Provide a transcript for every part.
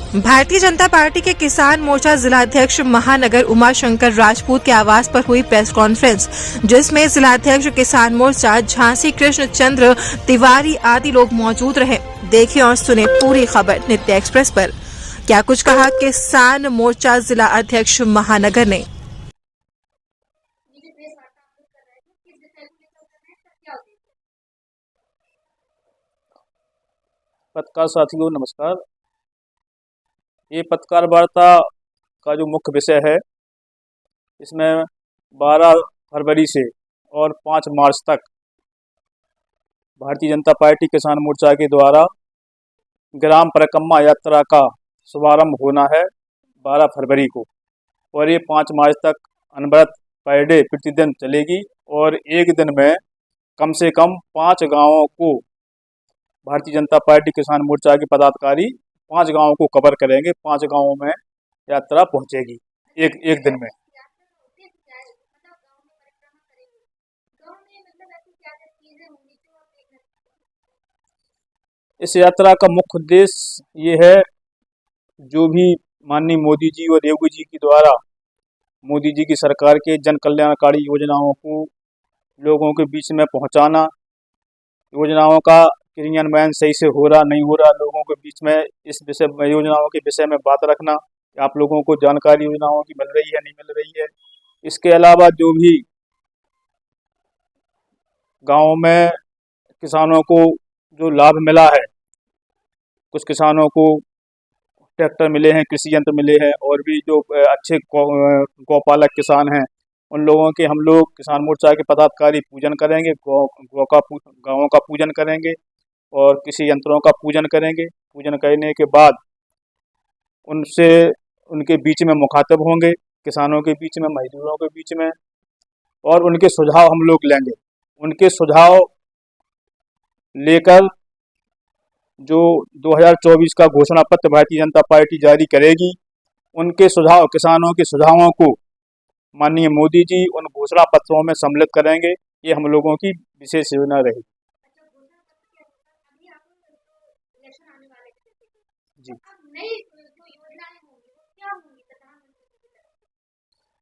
Bharatiya Janata party के किसान मोर्चा जिलाध्यक्ष महानगर उमाशंकर राजपूत के आवास पर हुई प्रेस कॉन्फ्रेंस, जिसमें जिलाध्यक्ष किसान मोर्चा झांसी कृष्ण चंद्र तिवारी आदि लोग मौजूद रहे। देखिए और सुने पूरी खबर नित्य एक्सप्रेस पर। क्या कुछ कहा किसान मोर्चा जिला अध्यक्ष महानगर ने। पत्रकार साथियों नमस्कार। ये पत्रकार वार्ता का जो मुख्य विषय है, इसमें 12 फरवरी से और 5 मार्च तक भारतीय जनता पार्टी किसान मोर्चा के द्वारा ग्राम परिक्रमा यात्रा का शुभारंभ होना है 12 फरवरी को, और ये 5 मार्च तक अनवरत पर डे प्रतिदिन चलेगी। और एक दिन में कम से कम 5 गांवों को भारतीय जनता पार्टी किसान मोर्चा के पदाधिकारी 5 गांवों को कवर करेंगे। 5 गांवों में यात्रा पहुंचेगी एक दिन में। इस यात्रा का मुख्य उद्देश्य ये है, जो भी माननीय मोदी जी और योगी जी के द्वारा मोदी जी की सरकार के जन कल्याणकारी योजनाओं को लोगों के बीच में पहुंचाना, योजनाओं का क्रियान्वयन सही से हो रहा नहीं हो रहा, लोगों के बीच में इस विषय योजनाओं के विषय में बात रखना कि आप लोगों को जानकारी योजनाओं की मिल रही है नहीं मिल रही है। इसके अलावा जो भी गाँव में किसानों को जो लाभ मिला है, कुछ किसानों को ट्रैक्टर मिले हैं, कृषि यंत्र मिले हैं, और भी जो अच्छे गौपालक किसान हैं, उन लोगों के हम लोग किसान मोर्चा के पदाधिकारी पूजन करेंगे, गाँवों का पूजन करेंगे और कृषि यंत्रों का पूजन करेंगे। पूजन करने के बाद उनसे उनके बीच में मुखातिब होंगे, किसानों के बीच में, मजदूरों के बीच में, और उनके सुझाव हम लोग लेंगे। उनके सुझाव लेकर जो 2024 का घोषणा पत्र भारतीय जनता पार्टी जारी करेगी, उनके सुझाव, किसानों के सुझावों को माननीय मोदी जी उन घोषणा पत्रों में सम्मिलित करेंगे। ये हम लोगों की विशेष योजना रहेगी। जी,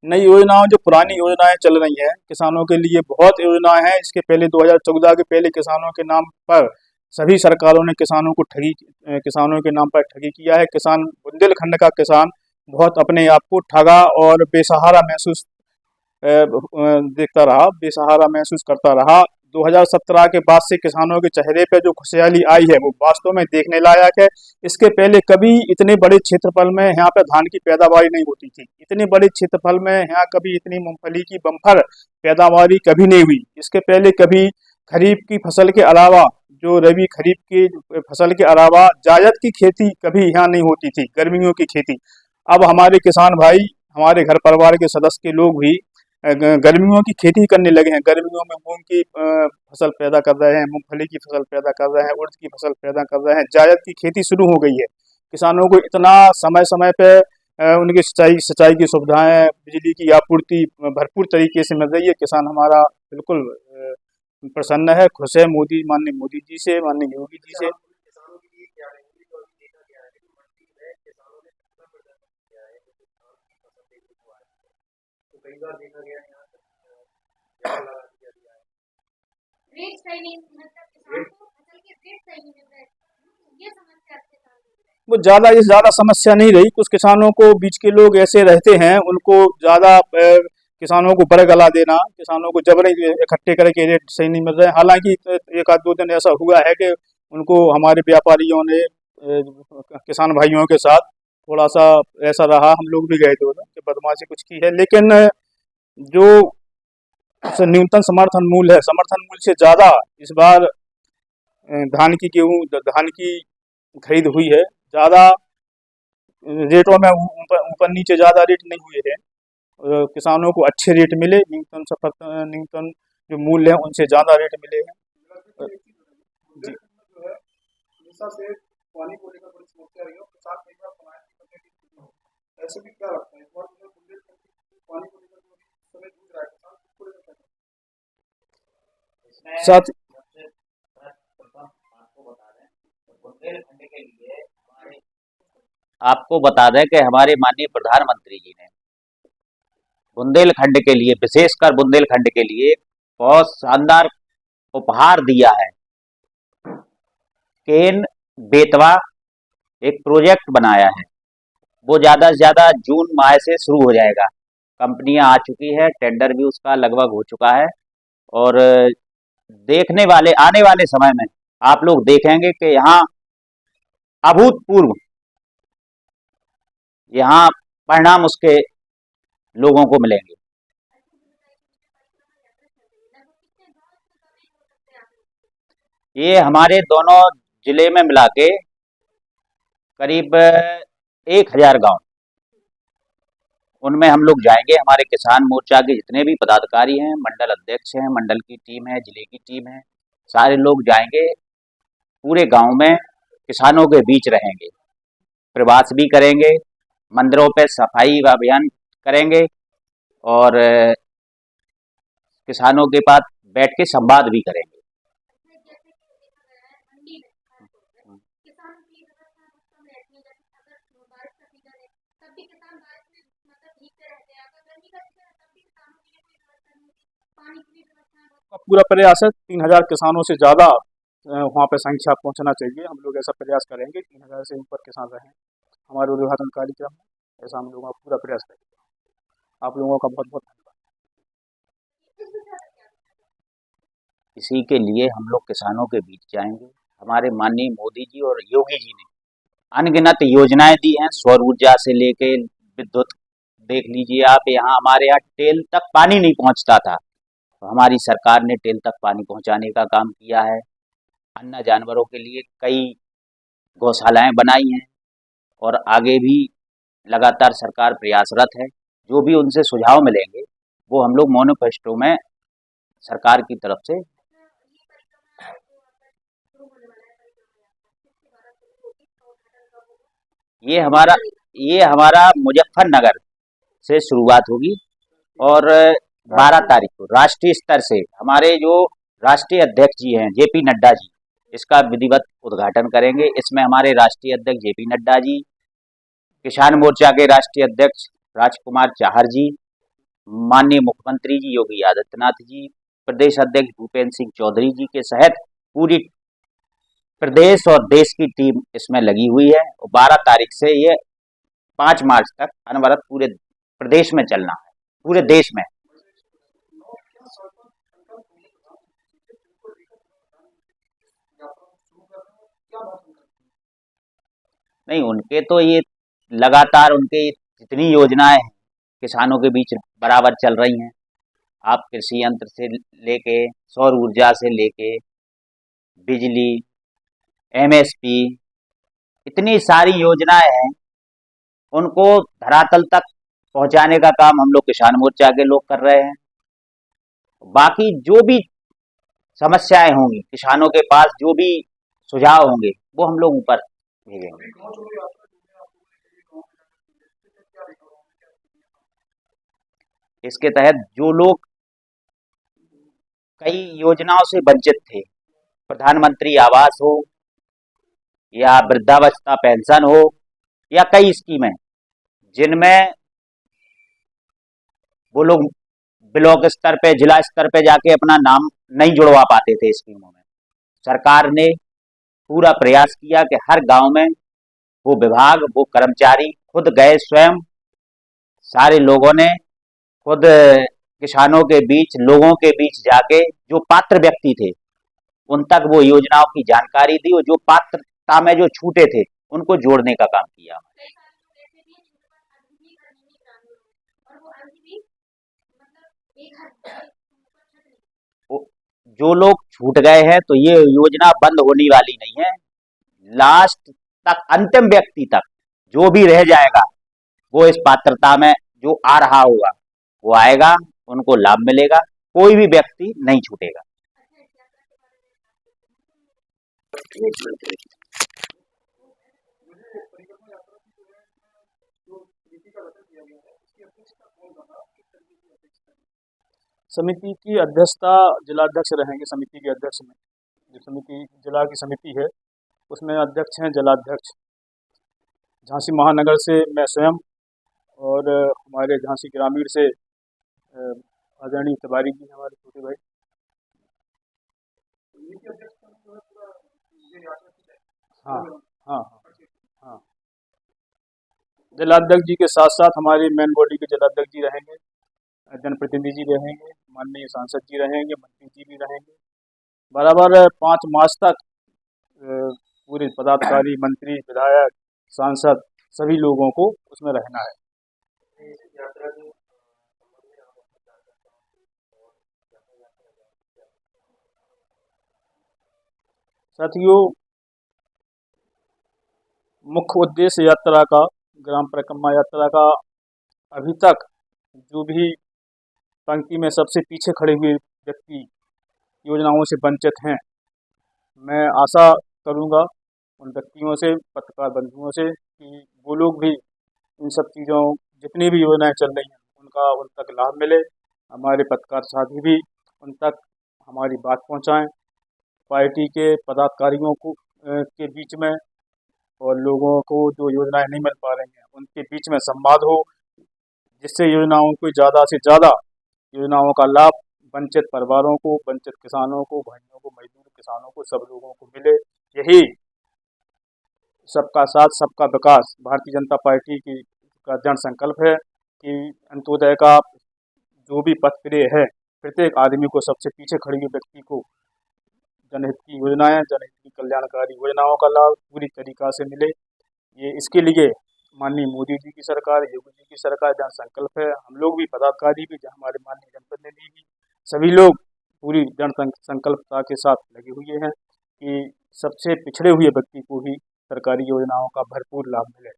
नई योजनाओं, जो पुरानी योजनाएं चल रही हैं किसानों के लिए, बहुत योजनाएं हैं। इसके पहले 2014 के पहले किसानों के नाम पर सभी सरकारों ने किसानों के नाम पर ठगी किया है। किसान, बुंदेलखंड का किसान बहुत अपने आप को ठगा और बेसहारा महसूस देखता रहा, बेसहारा महसूस करता रहा। 2017 के बाद से किसानों के चेहरे पे जो खुशहाली आई है, वो वास्तव में देखने लायक है। इसके पहले कभी इतने बड़े क्षेत्रफल में यहाँ पे धान की पैदावारी नहीं होती थी। इतने बड़े क्षेत्रफल में यहाँ कभी इतनी मूंगफली की बम्पर पैदावारी कभी नहीं हुई। इसके पहले कभी खरीफ की फसल के अलावा, जो रबी खरीफ की फसल के अलावा जायद की खेती कभी यहाँ नहीं होती थी, गर्मियों की खेती। अब हमारे किसान भाई, हमारे घर परिवार के सदस्य के लोग भी गर्मियों की खेती करने लगे हैं। गर्मियों में मूंग की फसल पैदा कर रहे हैं, मूंगफली की फसल पैदा कर रहे हैं, उड़द की फसल पैदा कर रहे हैं, जायद की खेती शुरू हो गई है। किसानों को इतना समय समय पे उनकी सिंचाई की सुविधाएं, बिजली की आपूर्ति भरपूर तरीके से मिल रही है। किसान हमारा बिल्कुल प्रसन्न है, खुश है माननीय मोदी जी से, माननीय योगी जी से। रेट सही नहीं, मतलब किसान को फसल के रेट सही नहीं मिल रहे, ये समस्या आपके सामने वो ज़्यादा समस्या नहीं रही। कुछ किसानों को, बीच के लोग ऐसे रहते हैं, उनको ज़्यादा किसानों को बरगला देना, किसानों को जबरन इकट्ठे करके रेट सही नहीं मिल रहे हैं। हालांकि एक आध दो दिन ऐसा हुआ है कि उनको हमारे व्यापारियों ने किसान भाइयों के साथ थोड़ा सा ऐसा रहा, हम लोग भी गए थे उधर, कि बदमाशी कुछ की है। लेकिन जो न्यूनतम समर्थन मूल्य है, समर्थन मूल्य से ज़्यादा इस बार धान की खरीद हुई है। ज़्यादा रेटों में ऊपर नीचे ज़्यादा रेट नहीं हुए हैं। किसानों को अच्छे रेट मिले, न्यूनतम जो मूल्य है उनसे ज़्यादा रेट मिले हैं। जी, साथ आपको बता दें कि हमारे माननीय प्रधानमंत्री जी ने बुंदेलखंड के लिए, विशेषकर बुंदेलखंड के लिए बहुत शानदार उपहार दिया है। केन बेतवा एक प्रोजेक्ट बनाया है, वो ज़्यादा से ज़्यादा जून माह से शुरू हो जाएगा। कंपनियां आ चुकी है, टेंडर भी उसका लगभग हो चुका है और देखने वाले आने वाले समय में आप लोग देखेंगे कि यहाँ अभूतपूर्व यहाँ परिणाम उसके लोगों को मिलेंगे। ये हमारे दोनों जिले में मिला के करीब 1000 गांव, उनमें हम लोग जाएंगे। हमारे किसान मोर्चा के जितने भी पदाधिकारी हैं, मंडल अध्यक्ष हैं, मंडल की टीम है, जिले की टीम है, सारे लोग जाएंगे, पूरे गांव में किसानों के बीच रहेंगे, प्रवास भी करेंगे, मंदिरों पे सफाई का अभियान करेंगे और किसानों के पास बैठ के संवाद भी करेंगे। जैसे कि देखा गया है मंडी में खासतौर पे किसानों की व्यवस्था बहुत कम रहती है। जैसे अगर बारिश का सीजन है तब भी किसान बारिश में मतलब भीगते रहते हैं। अगर गर्मी का सीजन है तब भी किसानों के लिए कोई व्यवस्था नहीं होती, पानी की भी व्यवस्था है। का पूरा प्रयास है 3000 किसानों से ज़्यादा वहाँ पे संख्या पहुँचना चाहिए। हम लोग ऐसा प्रयास करेंगे 3000 से ऊपर किसान रहें हमारे उद्घाटन कार्यक्रम में, ऐसा हम लोगों का पूरा प्रयास करेंगे। आप लोगों का बहुत बहुत धन्यवाद। इसी के लिए हम लोग किसानों के बीच जाएंगे। हमारे माननीय मोदी जी और योगी जी ने अनगिनत योजनाएं दी हैं, सौर ऊर्जा से लेके विद्युत। देख लीजिए आप, यहाँ हमारे यहाँ टेल तक पानी नहीं पहुँचता था, तो हमारी सरकार ने टेल तक पानी पहुँचाने का काम किया है। अन्य जानवरों के लिए कई गौशालाएं बनाई हैं और आगे भी लगातार सरकार प्रयासरत है। जो भी उनसे सुझाव मिलेंगे वो हम लोग मैनिफेस्टो में सरकार की तरफ से ये हमारा मुजफ्फरनगर से शुरुआत होगी और 12 तारीख को राष्ट्रीय स्तर से हमारे जो राष्ट्रीय अध्यक्ष जी हैं जेपी नड्डा जी, इसका विधिवत उद्घाटन करेंगे। इसमें हमारे राष्ट्रीय अध्यक्ष जेपी नड्डा जी, किसान मोर्चा के राष्ट्रीय अध्यक्ष राजकुमार चाहर जी, माननीय मुख्यमंत्री जी योगी आदित्यनाथ जी, प्रदेश अध्यक्ष भूपेंद्र सिंह चौधरी जी के सहित पूरी प्रदेश और देश की टीम इसमें लगी हुई है। और 12 तारीख से ये 5 मार्च तक अनवरत पूरे प्रदेश में चलना है, पूरे देश में। नहीं, उनके तो ये लगातार उनके जितनी योजनाएं हैं किसानों के बीच बराबर चल रही हैं। आप कृषि यंत्र से लेके, सौर ऊर्जा से लेके, बिजली, एमएसपी, इतनी सारी योजनाएं हैं, उनको धरातल तक पहुंचाने का काम हम लोग किसान मोर्चा के लोग कर रहे हैं। बाकी जो भी समस्याएं होंगी किसानों के पास, जो भी सुझाव होंगे वो हम लोग ऊपर भेजेंगे। इसके तहत जो लोग कई योजनाओं से वंचित थे, प्रधानमंत्री आवास हो या वृद्धावस्था पेंशन हो या कई स्कीमें, जिनमें वो लोग ब्लॉक स्तर पे, जिला स्तर पे जाके अपना नाम नहीं जुड़वा पाते थे स्कीमों में, सरकार ने पूरा प्रयास किया कि हर गांव में वो विभाग, वो कर्मचारी खुद गए, स्वयं सारे लोगों ने खुद किसानों के बीच, लोगों के बीच जाके जो पात्र व्यक्ति थे उन तक वो योजनाओं की जानकारी दी और जो पात्रता में जो छूटे थे उनको जोड़ने का काम किया। कई सारे लोग ऐसे भी हैं जिनके पास अर्जी भी करनी है ग्रामीण में, और वो अर्जी भी मतलब एक हद जो लोग छूट गए हैं तो ये योजना बंद होने वाली नहीं है। लास्ट तक, अंतिम व्यक्ति तक जो भी रह जाएगा वो इस पात्रता में जो आ रहा होगा वो आएगा, उनको लाभ मिलेगा, कोई भी व्यक्ति नहीं छूटेगा। समिति की अध्यक्षता जिलाध्यक्ष रहेंगे। समिति के अध्यक्ष में जो समिति जिला की समिति है उसमें अध्यक्ष हैं जिलाध्यक्ष, झांसी महानगर से मैं स्वयं और हमारे झांसी ग्रामीण से आदरणीय तिवारी जी हमारे छोटे भाई। हाँ हाँ हाँ, जिलाध्यक्ष जी के साथ साथ हमारी मेन बॉडी के जिलाध्यक्ष जी रहेंगे, जनप्रतिनिधि जी रहेंगे, माननीय सांसद जी रहेंगे, मंत्री जी भी रहेंगे। बराबर 5 मार्च तक पूरे पदाधिकारी, मंत्री, विधायक, सांसद सभी लोगों को उसमें रहना है। साथियों, मुख्य उद्देश्य यात्रा का, ग्राम परिक्रमा यात्रा का, अभी तक जो भी पंक्ति में सबसे पीछे खड़े हुए व्यक्ति योजनाओं से वंचित हैं, मैं आशा करूंगा उन व्यक्तियों से, पत्रकार बंधुओं से, कि वो लोग भी इन सब चीज़ों, जितनी भी योजनाएं चल रही हैं उनका उन तक लाभ मिले। हमारे पत्रकार साथी भी उन तक हमारी बात पहुंचाएं। पार्टी के पदाधिकारियों को के बीच में और लोगों को जो योजनाएं नहीं मिल पा रही हैं उनके बीच में संवाद हो, जिससे योजनाओं को ज़्यादा से ज़्यादा योजनाओं का लाभ वंचित परिवारों को, वंचित किसानों को, भाइयों को, मजदूर किसानों को, सब लोगों को मिले। यही सबका साथ सबका विकास भारतीय जनता पार्टी की का जन संकल्प है कि अंत्योदय का जो भी पथ प्रिय है, प्रत्येक आदमी को, सबसे पीछे खड़े हुए व्यक्ति को जनहित की योजनाएं, जनहित की कल्याणकारी योजनाओं का लाभ पूरी तरीका से मिले। ये इसके लिए माननीय मोदी जी की सरकार, योगी जी की सरकार जन संकल्प है। हम लोग भी, पदाधिकारी भी, हमारे माननीय जनप्रतिनिधि भी, सभी लोग पूरी जन संकल्पता के साथ लगे हुए हैं कि सबसे पिछड़े हुए व्यक्ति को भी सरकारी योजनाओं का भरपूर लाभ मिले।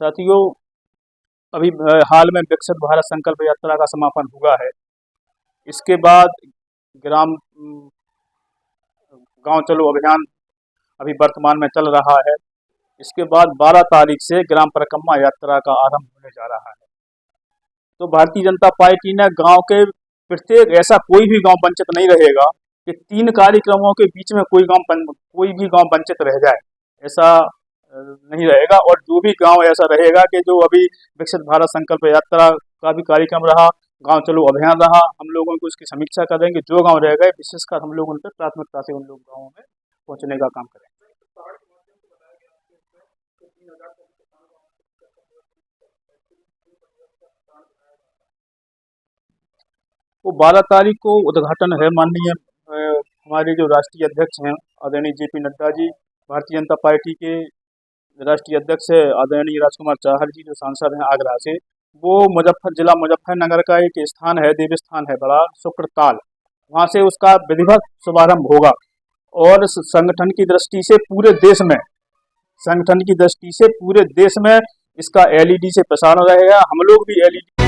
साथियों, अभी हाल में विकसित भारत संकल्प यात्रा का समापन हुआ है। इसके बाद गांव चलो अभियान अभी वर्तमान में चल रहा है। इसके बाद 12 तारीख से ग्राम परिक्रमा यात्रा का आरंभ होने जा रहा है। तो भारतीय जनता पार्टी ने गांव के प्रत्येक, ऐसा कोई भी गांव वंचित नहीं रहेगा कि 3 कार्यक्रमों के बीच में कोई भी गांव वंचित रह जाए, ऐसा नहीं रहेगा। और जो भी गांव ऐसा रहेगा कि जो अभी विकसित भारत संकल्प यात्रा का भी कार्यक्रम रहा, गांव चलो अभियान रहा, हम लोगों को उसकी समीक्षा करेंगे। जो गांव रह गए, विशेषकर हम लोग उन पर प्राथमिकता से उन लोग गाँवों में पहुंचने का काम करेंगे। वो 12 तारीख को उद्घाटन है। माननीय हमारे जो राष्ट्रीय अध्यक्ष हैं आदरणीय जेपी नड्डा जी, भारतीय जनता पार्टी के राष्ट्रीय अध्यक्ष आदरणीय राजकुमार चाहर जी, जो सांसद हैं आगरा से, वो जिला मुजफ्फरनगर का एक स्थान है, देव स्थान है बड़ा, शुक्रताल, वहाँ से उसका विधिवत शुभारंभ होगा। और संगठन की दृष्टि से पूरे देश में इसका LED से प्रसारण रहेगा। हम लोग भी LED